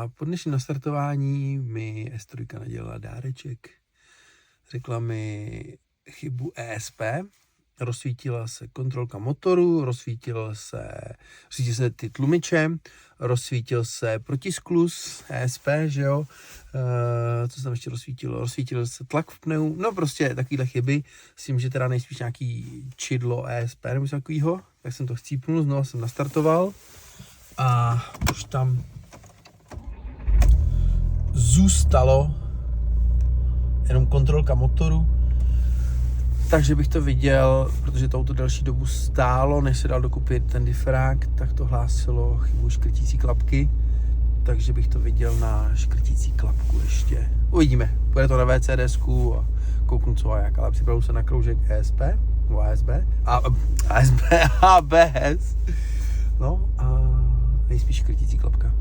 A po dnešním nastartování mi S3 nadělala dáreček. Řekla mi chybu ESP, rozsvítila se kontrolka motoru, rozsvítil se ty tlumiče, rozsvítil se protiskluz ESP, že jo, co se tam ještě rozsvítilo, rozsvítil se tlak v pneu, no prostě takovýhle chyby, s tím, že teda nejspíš nějaký čidlo ESP nebo něco takovýho, tak jsem to chcípnul, znovu jsem nastartoval a už tam zůstalo jenom kontrolka motoru, takže bych to viděl, protože to auto delší dobu stálo, než se dal dokupit ten difrák, tak to hlásilo chybu škrtící klapky, takže bych to viděl na škrtící klapku ještě. Uvidíme, bude to na VCDsku a kouknu co a jak, ale připravu se na kroužek ESP, nebo ASB, ABS, no a nejspíš škrtící klapka.